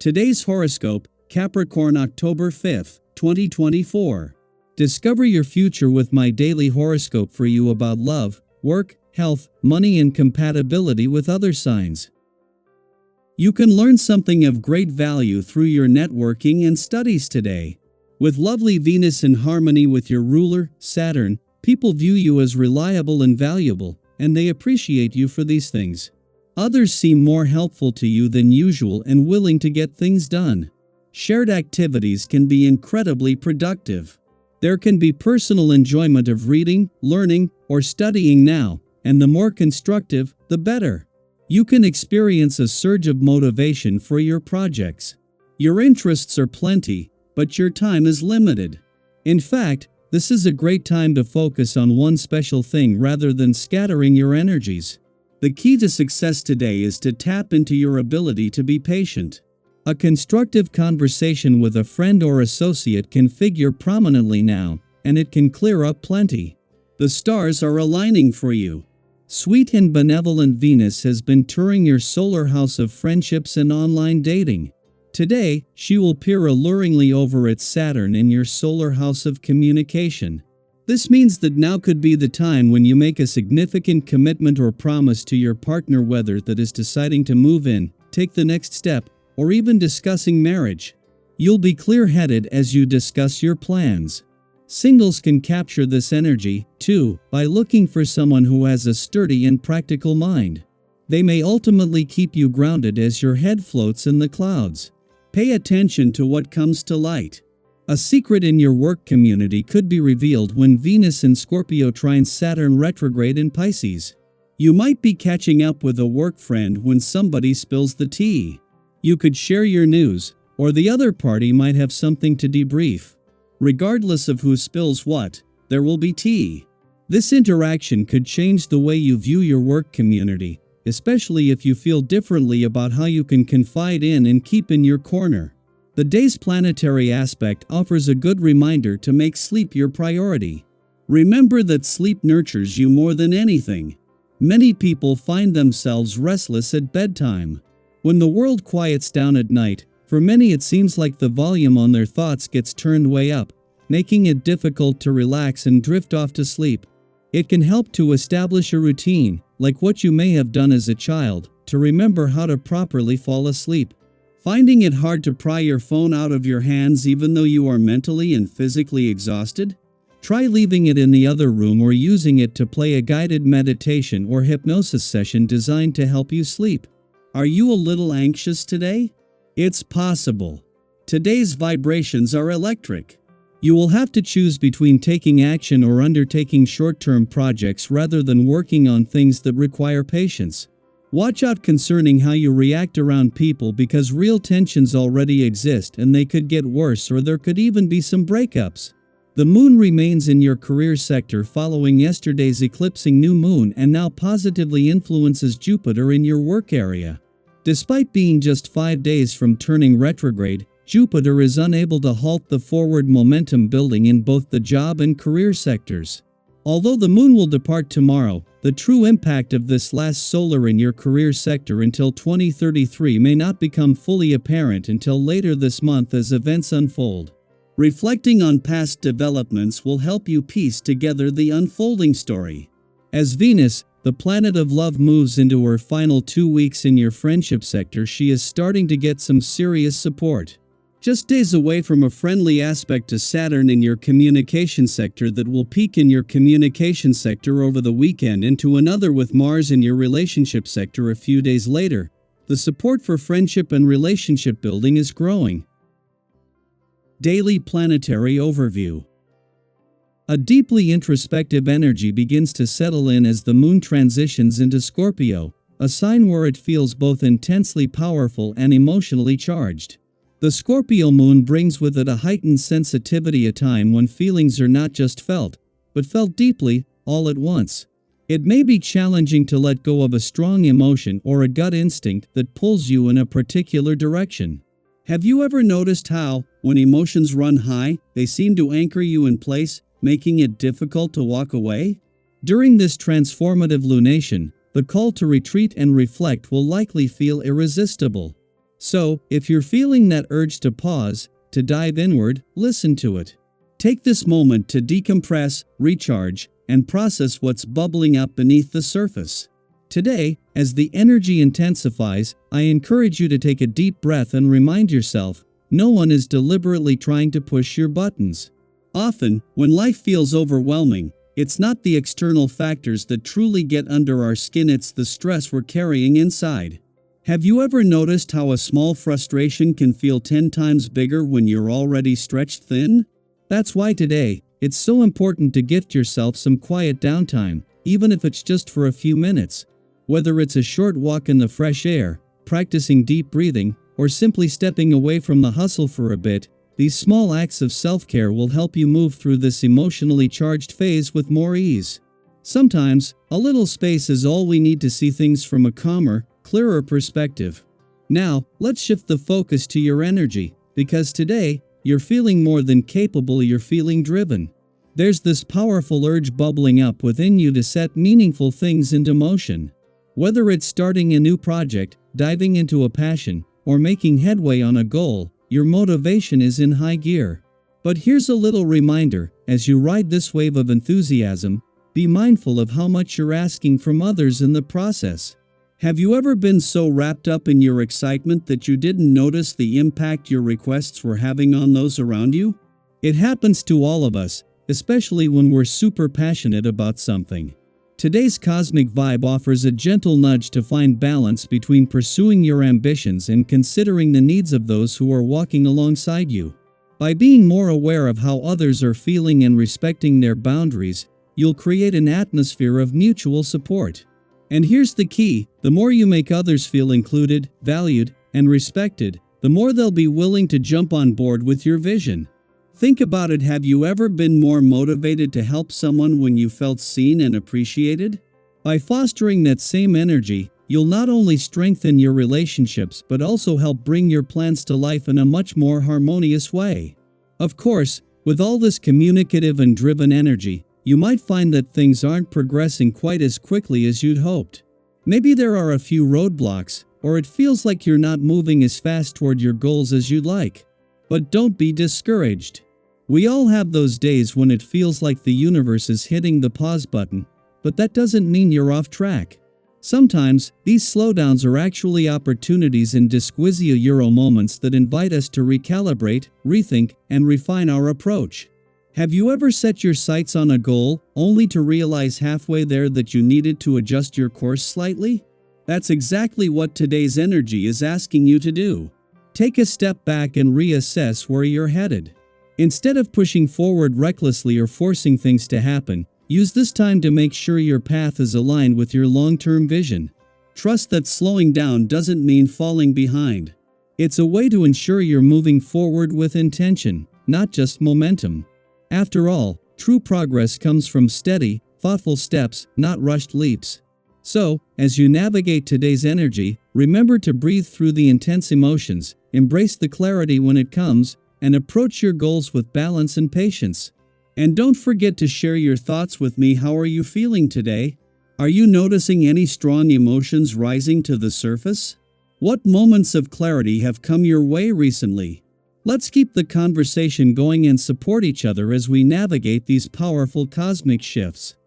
Today's horoscope, Capricorn October 5th, 2024. Discover your future with my daily horoscope for you about love, work, health, money and compatibility with other signs. You can learn something of great value through your networking and studies today. With lovely Venus in harmony with your ruler, Saturn, people view you as reliable and valuable, and they appreciate you for these things. Others seem more helpful to you than usual and willing to get things done. Shared activities can be incredibly productive. There can be personal enjoyment of reading, learning, or studying now, and the more constructive, the better. You can experience a surge of motivation for your projects. Your interests are plenty, but your time is limited. In fact, this is a great time to focus on one special thing rather than scattering your energies. The key to success today is to tap into your ability to be patient. A constructive conversation with a friend or associate can figure prominently now, and it can clear up plenty. The stars are aligning for you. Sweet and benevolent Venus has been touring your solar house of friendships and online dating. Today, she will peer alluringly over at Saturn in your solar house of communication. This means that now could be the time when you make a significant commitment or promise to your partner, whether that is deciding to move in, take the next step, or even discussing marriage. You'll be clear-headed as you discuss your plans. Singles can capture this energy, too, by looking for someone who has a sturdy and practical mind. They may ultimately keep you grounded as your head floats in the clouds. Pay attention to what comes to light. A secret in your work community could be revealed when Venus in Scorpio trines Saturn retrograde in Pisces. You might be catching up with a work friend when somebody spills the tea. You could share your news, or the other party might have something to debrief. Regardless of who spills what, there will be tea. This interaction could change the way you view your work community, especially if you feel differently about how you can confide in and keep in your corner. The day's planetary aspect offers a good reminder to make sleep your priority. Remember that sleep nurtures you more than anything. Many people find themselves restless at bedtime. When the world quiets down at night, for many it seems like the volume on their thoughts gets turned way up, making it difficult to relax and drift off to sleep. It can help to establish a routine, like what you may have done as a child, to remember how to properly fall asleep. Finding it hard to pry your phone out of your hands even though you are mentally and physically exhausted? Try leaving it in the other room or using it to play a guided meditation or hypnosis session designed to help you sleep. Are you a little anxious today? It's possible. Today's vibrations are electric. You will have to choose between taking action or undertaking short-term projects rather than working on things that require patience. Watch out concerning how you react around people because real tensions already exist and they could get worse, or there could even be some breakups. The moon remains in your career sector following yesterday's eclipsing new moon and now positively influences Jupiter in your work area. Despite being just 5 days from turning retrograde, Jupiter is unable to halt the forward momentum building in both the job and career sectors. Although the moon will depart tomorrow, the true impact of this last solar in your career sector until 2033 may not become fully apparent until later this month as events unfold. Reflecting on past developments will help you piece together the unfolding story. As Venus, the planet of love, moves into her final 2 weeks in your friendship sector, she is starting to get some serious support. Just days away from a friendly aspect to Saturn in your communication sector that will peak in your communication sector over the weekend into another with Mars in your relationship sector a few days later, the support for friendship and relationship building is growing. Daily Planetary Overview. A deeply introspective energy begins to settle in as the moon transitions into Scorpio, a sign where it feels both intensely powerful and emotionally charged. The Scorpio moon brings with it a heightened sensitivity, a time when feelings are not just felt, but felt deeply, all at once. It may be challenging to let go of a strong emotion or a gut instinct that pulls you in a particular direction. Have you ever noticed how, when emotions run high, they seem to anchor you in place, making it difficult to walk away? During this transformative lunation, the call to retreat and reflect will likely feel irresistible. So, if you're feeling that urge to pause, to dive inward, listen to it. Take this moment to decompress, recharge, and process what's bubbling up beneath the surface. Today, as the energy intensifies, I encourage you to take a deep breath and remind yourself, no one is deliberately trying to push your buttons. Often, when life feels overwhelming, it's not the external factors that truly get under our skin, it's the stress we're carrying inside. Have you ever noticed how a small frustration can feel 10 times bigger when you're already stretched thin? That's why today, it's so important to gift yourself some quiet downtime, even if it's just for a few minutes. Whether it's a short walk in the fresh air, practicing deep breathing, or simply stepping away from the hustle for a bit, these small acts of self-care will help you move through this emotionally charged phase with more ease. Sometimes, a little space is all we need to see things from a calmer, clearer perspective. Now, let's shift the focus to your energy, because today, you're feeling more than capable, you're feeling driven. There's this powerful urge bubbling up within you to set meaningful things into motion. Whether it's starting a new project, diving into a passion, or making headway on a goal, your motivation is in high gear. But here's a little reminder, as you ride this wave of enthusiasm, be mindful of how much you're asking from others in the process. Have you ever been so wrapped up in your excitement that you didn't notice the impact your requests were having on those around you? It happens to all of us, especially when we're super passionate about something. Today's cosmic vibe offers a gentle nudge to find balance between pursuing your ambitions and considering the needs of those who are walking alongside you. By being more aware of how others are feeling and respecting their boundaries, you'll create an atmosphere of mutual support. And here's the key: the more you make others feel included, valued, and respected, the more they'll be willing to jump on board with your vision. Think about it, have you ever been more motivated to help someone when you felt seen and appreciated? By fostering that same energy, you'll not only strengthen your relationships but also help bring your plans to life in a much more harmonious way. Of course, with all this communicative and driven energy, you might find that things aren't progressing quite as quickly as you'd hoped. Maybe there are a few roadblocks, or it feels like you're not moving as fast toward your goals as you'd like. But don't be discouraged. We all have those days when it feels like the universe is hitting the pause button, but that doesn't mean you're off track. Sometimes, these slowdowns are actually opportunities and disquisia euro moments that invite us to recalibrate, rethink, and refine our approach. Have you ever set your sights on a goal, only to realize halfway there that you needed to adjust your course slightly? That's exactly what today's energy is asking you to do. Take a step back and reassess where you're headed. Instead of pushing forward recklessly or forcing things to happen, use this time to make sure your path is aligned with your long-term vision. Trust that slowing down doesn't mean falling behind. It's a way to ensure you're moving forward with intention, not just momentum. After all, true progress comes from steady, thoughtful steps, not rushed leaps. So, as you navigate today's energy, remember to breathe through the intense emotions, embrace the clarity when it comes, and approach your goals with balance and patience. And don't forget to share your thoughts with me. How are you feeling today? Are you noticing any strong emotions rising to the surface? What moments of clarity have come your way recently? Let's keep the conversation going and support each other as we navigate these powerful cosmic shifts.